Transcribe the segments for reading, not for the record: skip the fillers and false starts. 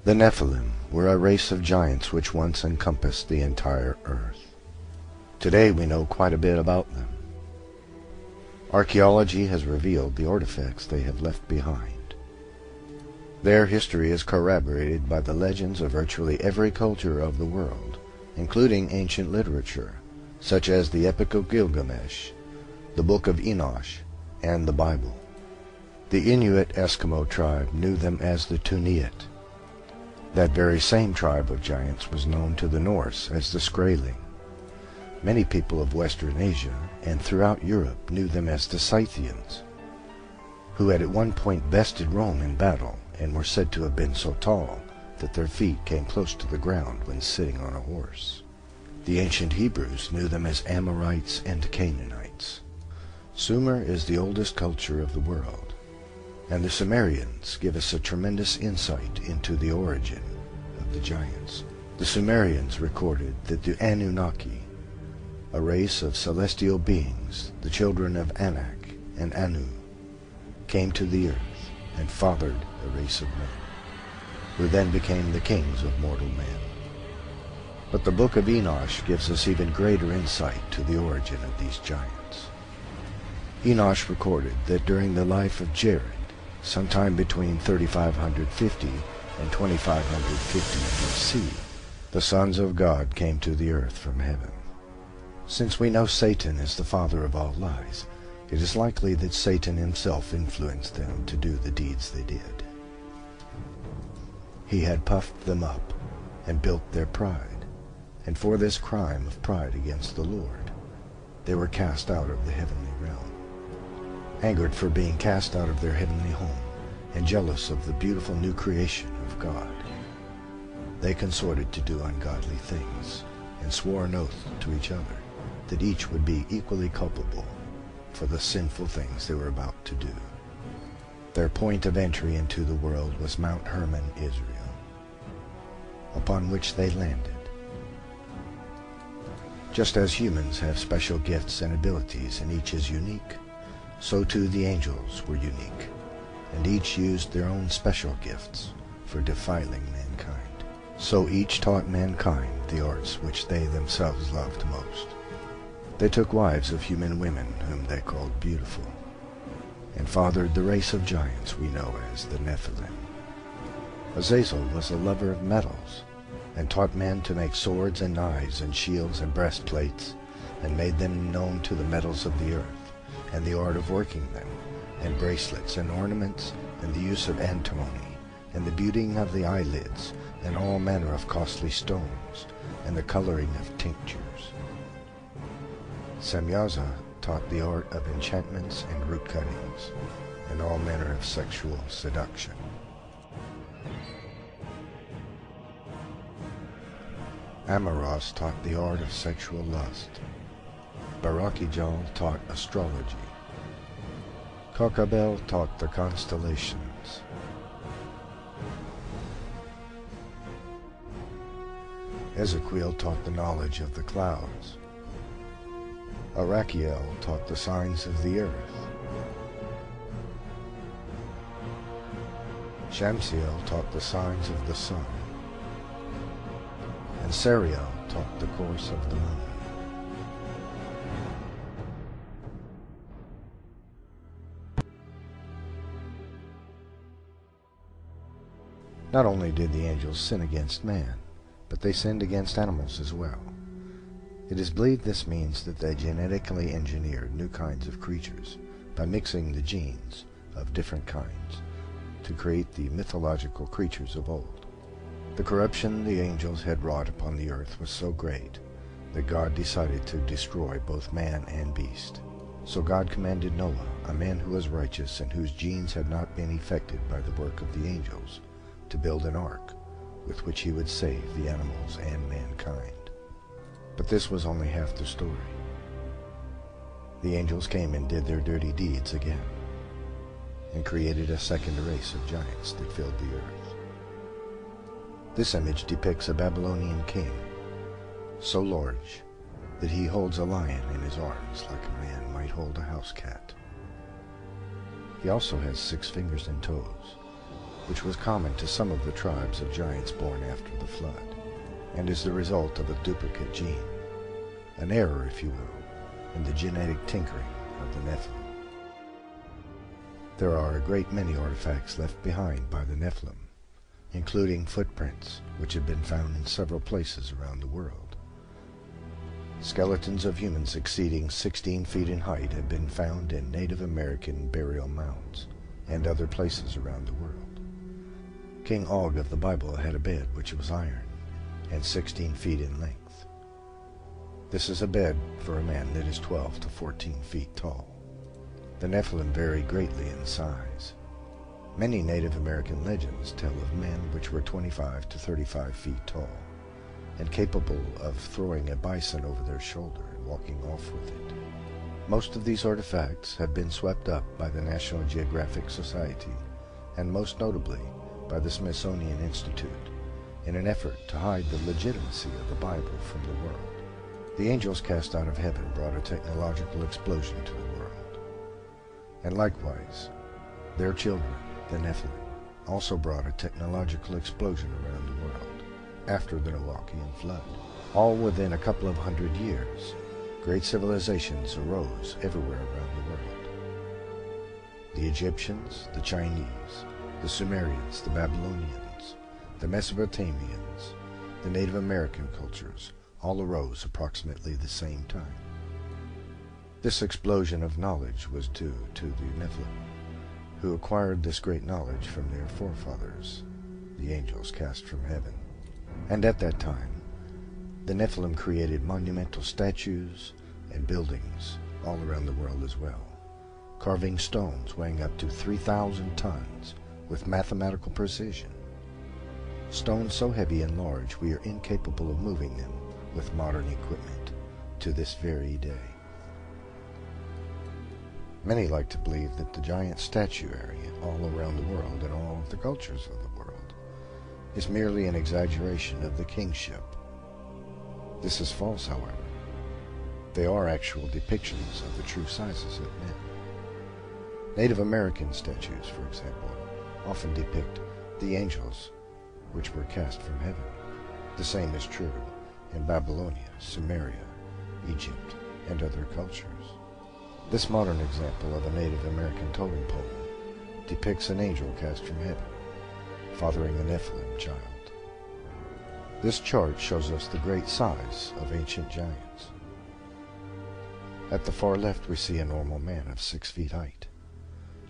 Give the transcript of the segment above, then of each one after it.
The Nephilim were a race of giants which once encompassed the entire earth. Today we know quite a bit about them. Archaeology has revealed the artifacts they have left behind. Their history is corroborated by the legends of virtually every culture of the world, including ancient literature, such as the Epic of Gilgamesh, the Book of Enosh, and the Bible. The Inuit Eskimo tribe knew them as the Tuniat. That very same tribe of giants was known to the Norse as the Skraeling. Many people of Western Asia and throughout Europe knew them as the Scythians, who had at one point bested Rome in battle and were said to have been so tall that their feet came close to the ground when sitting on a horse. The ancient Hebrews knew them as Amorites and Canaanites. Sumer is the oldest culture of the world, and the Sumerians give us a tremendous insight into the origin of the giants. The Sumerians recorded that the Anunnaki, a race of celestial beings, the children of Anak and Anu, came to the earth and fathered a race of men, who then became the kings of mortal men. But the Book of Enosh gives us even greater insight to the origin of these giants. Enosh recorded that during the life of Jared, sometime between 3550 and 2550 BC, the sons of God came to the earth from heaven. Since we know Satan is the father of all lies, it is likely that Satan himself influenced them to do the deeds they did. He had puffed them up and built their pride, and for this crime of pride against the Lord, they were cast out of the heavenly realm. Angered for being cast out of their heavenly home, and jealous of the beautiful new creation of God, they consorted to do ungodly things, and swore an oath to each other that each would be equally culpable for the sinful things they were about to do. Their point of entry into the world was Mount Hermon, Israel, upon which they landed. Just as humans have special gifts and abilities and each is unique, so too the angels were unique, and each used their own special gifts for defiling mankind. So each taught mankind the arts which they themselves loved most. They took wives of human women whom they called beautiful, and fathered the race of giants we know as the Nephilim. Azazel was a lover of metals, and taught men to make swords and knives and shields and breastplates, and made them known to the metals of the earth, and the art of working them, and bracelets and ornaments, and the use of antimony, and the beautying of the eyelids, and all manner of costly stones, and the coloring of tinctures. Semyaza taught the art of enchantments and root cuttings, and all manner of sexual seduction. Amoros taught the art of sexual lust. Barakijal taught astrology. Kokabel taught the constellations. Ezekiel taught the knowledge of the clouds. Arachiel taught the signs of the earth. Shamsiel taught the signs of the sun. And Sariel taught the course of the moon. Not only did the angels sin against man, but they sinned against animals as well. It is believed this means that they genetically engineered new kinds of creatures by mixing the genes of different kinds to create the mythological creatures of old. The corruption the angels had wrought upon the earth was so great that God decided to destroy both man and beast. So God commanded Noah, a man who was righteous and whose genes had not been affected by the work of the angels, to build an ark with which he would save the animals and mankind. But this was only half the story. The angels came and did their dirty deeds again, and created a second race of giants that filled the earth. This image depicts a Babylonian king, so large that he holds a lion in his arms like a man might hold a house cat. He also has 6 fingers and toes, which was common to some of the tribes of giants born after the flood, and is the result of a duplicate gene, an error, if you will, in the genetic tinkering of the Nephilim. There are a great many artifacts left behind by the Nephilim, including footprints, which have been found in several places around the world. Skeletons of humans exceeding 16 feet in height have been found in Native American burial mounds and other places around the world. King Og of the Bible had a bed which was iron and 16 feet in length. This is a bed for a man that is 12 to 14 feet tall. The Nephilim vary greatly in size. Many Native American legends tell of men which were 25 to 35 feet tall, and capable of throwing a bison over their shoulder and walking off with it. Most of these artifacts have been swept up by the National Geographic Society, and most notably by the Smithsonian Institute, in an effort to hide the legitimacy of the Bible from the world. The angels cast out of heaven brought a technological explosion to the world. And likewise, their children, the Nephilim, also brought a technological explosion around the world after the Noachian flood. All within a couple of hundred years, great civilizations arose everywhere around the world. The Egyptians, the Chinese, the Sumerians, the Babylonians, the Mesopotamians, the Native American cultures all arose approximately the same time. This explosion of knowledge was due to the Nephilim, who acquired this great knowledge from their forefathers, the angels cast from heaven. And at that time, the Nephilim created monumental statues and buildings all around the world as well, carving stones weighing up to 3,000 tons with mathematical precision. Stones so heavy and large we are incapable of moving them with modern equipment to this very day. Many like to believe that the giant statuary all around the world and all of the cultures of the world is merely an exaggeration of the kingship. This is false, however. They are actual depictions of the true sizes of men. Native American statues, for example, often depict the angels which were cast from heaven. The same is true in Babylonia, Sumeria, Egypt, and other cultures. This modern example of a Native American totem pole depicts an angel cast from heaven, fathering a Nephilim child. This chart shows us the great size of ancient giants. At the far left we see a normal man of 6 feet height,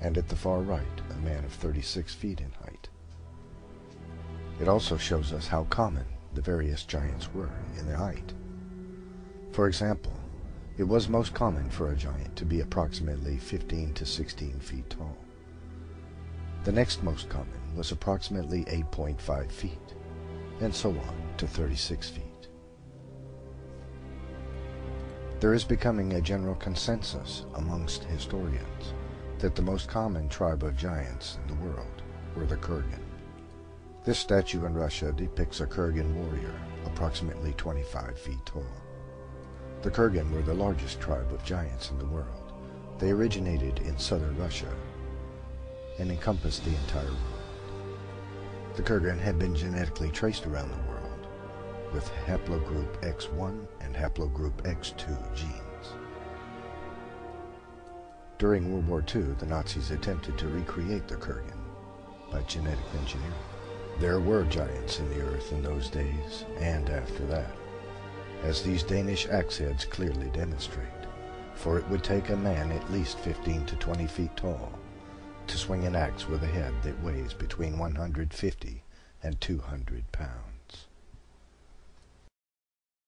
and at the far right a man of 36 feet in height. It also shows us how common the various giants were in their height. For example, it was most common for a giant to be approximately 15 to 16 feet tall. The next most common was approximately 8.5 feet, and so on to 36 feet. There is becoming a general consensus amongst historians that the most common tribe of giants in the world were the Kurgan. This statue in Russia depicts a Kurgan warrior approximately 25 feet tall. The Kurgan were the largest tribe of giants in the world. They originated in southern Russia and encompassed the entire world. The Kurgan had been genetically traced around the world with haplogroup X1 and haplogroup X2 genes. During World War II, the Nazis attempted to recreate the Kurgan by genetic engineering. There were giants in the earth in those days and after that, as these Danish axe heads clearly demonstrate, for it would take a man at least 15 to 20 feet tall to swing an axe with a head that weighs between 150 and 200 pounds.